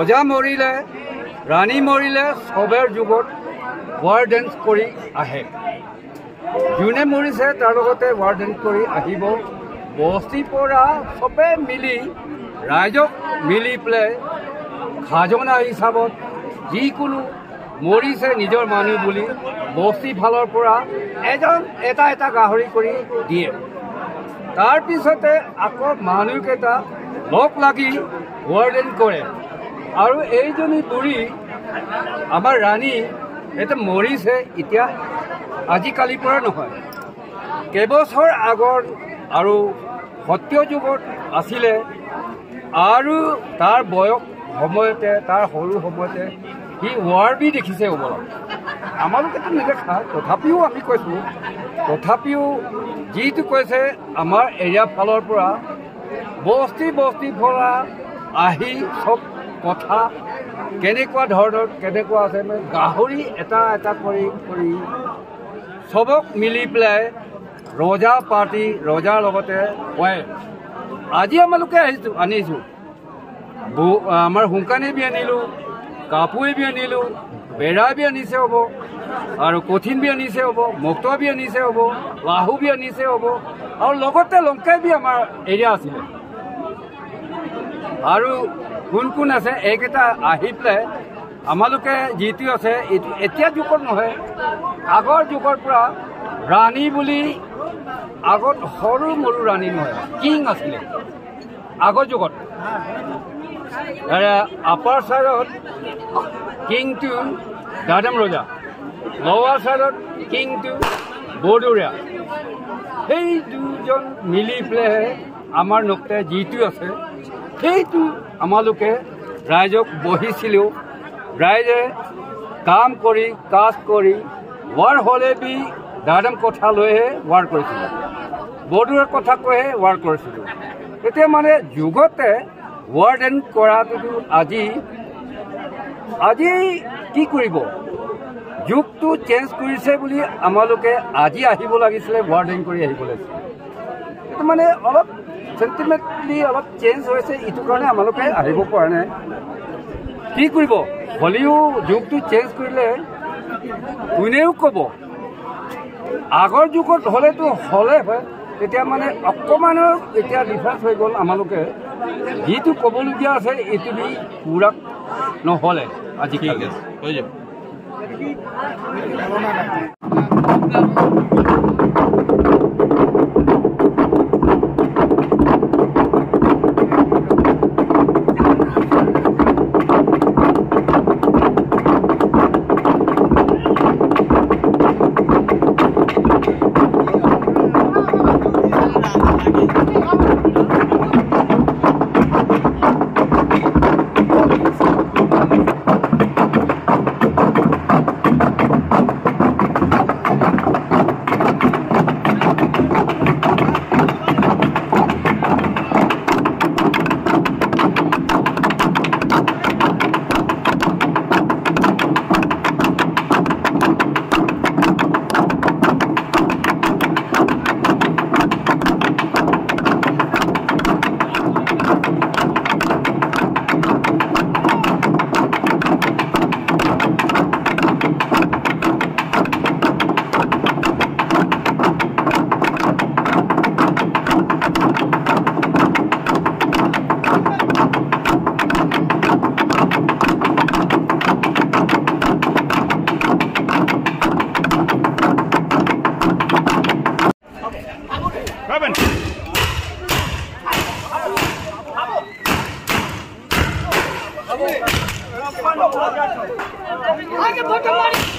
ৰজা মৰিলে ৰাণী মৰিলে সবেৰ যুগত ৱাৰ ডেন্স কৰি আহে যোনে মৰিছে তাৰ লগতে ৱাৰ ডেন্স কৰি আহিব বস্তিৰ পৰা সবে মিলি ৰাইজক মিলি পেলাই খাজনা হিচাপত যিকোনো মৰিছে নিজৰ মানুহ বুলি বস্তি ফালৰ পৰা এটা এটা গাহৰি কৰি দিয়ে তাৰপিছতে আকৌ মানুহকেইটা লগ লাগি ৱাৰ ডেন্স কৰে আৰু এইজনী বুঢ়ী আমাৰ ৰাণী এটা মৰিছে এতিয়া আজিকালিৰ পৰা নহয় কেইবছৰ আগৰ আৰু সত্য যুগত আছিলে আৰু তাৰ বয়স সময়তে তাৰ সৰু সময়তে সি ৱাৰ বি দেখিছে হ'বলা আমালোকেতো নেদেখা তথাপিও আমি কৈছোঁ তথাপিও যিটো কৈছে আমাৰ এৰিয়া ফালৰ পৰা বস্তি পৰা আহি চব কথা কেনেকুৱা ধৰণৰ কেনেকুৱা আছে মানে গাহৰি এটা এটা কৰি চবক মিলি পেলাই ৰজা পাৰ্টি ৰজাৰ লগতে হয় আজি আমালোকে আনিছোঁ আমাৰ শুকানী বি আনিলোঁ কাপোৰে বি আনিলোঁ বেৰা বি আনিছে হ'ব আৰু কঠিন বি আনিছে হ'ব মুক্ত বি আনিছে হ'ব লাহু বি আনিছে হ'ব আৰু লগতে লংকাই বি আমাৰ এৰিয়া আছিলে আৰু কোন আছে এইকেইটা আহি পেলাই আমালোকে যিটো আছে এইটো এতিয়া যুগত নহয় আগৰ যুগৰ পৰা ৰাণী বুলি আগত সৰু মৰু ৰাণী নহয় কিং আছিলে আগৰ যুগত আপাৰ চাইডত কিংটো দাদাম ৰজা লোৱাৰ চাইডত কিংটো বৰদৰীয়া সেই দুজন মিলি পেলাইহে আমাৰ নকতে যিটো আছে সেইটো আমালোকে ৰাইজক বহিছিলোঁ ৰাইজে কাম কৰি কাজ কৰি ৱাৰ হ'লে বি দাদাম কথা লৈহে ৱাৰ কৰিছিলোঁ বৰদৰীয়াৰ কথা কৈহে ৱাৰ কৰিছিলোঁ এতিয়া মানে যুগতে ৱাৰ ডেন্স কৰাটোতো আজি কি কৰিব যুগটো চেঞ্জ কৰিছে বুলি আমালোকে আজি আহিব লাগিছিলে ৱাৰ ডেন্স কৰি আহিব লাগিছিলে এইটো মানে অলপ চেণ্টিমেণ্টলি অলপ চেঞ্জ হৈছে এইটো কাৰণে আমালোকে আহিব পৰা নাই কি কৰিব হ'লেও যুগটো চেঞ্জ কৰিলে কোনেও ক'ব আগৰ যুগত হ'লেতো হ'লে হয় তেতিয়া মানে অকণমানৰ এতিয়া ডিফাৰেঞ্চ হৈ গ'ল আমালোকে যিটো ক'বলগীয়া আছে এইটো বি পূৰা নহ'লে আজিকালি হৈ যাব Robin! I can put the money!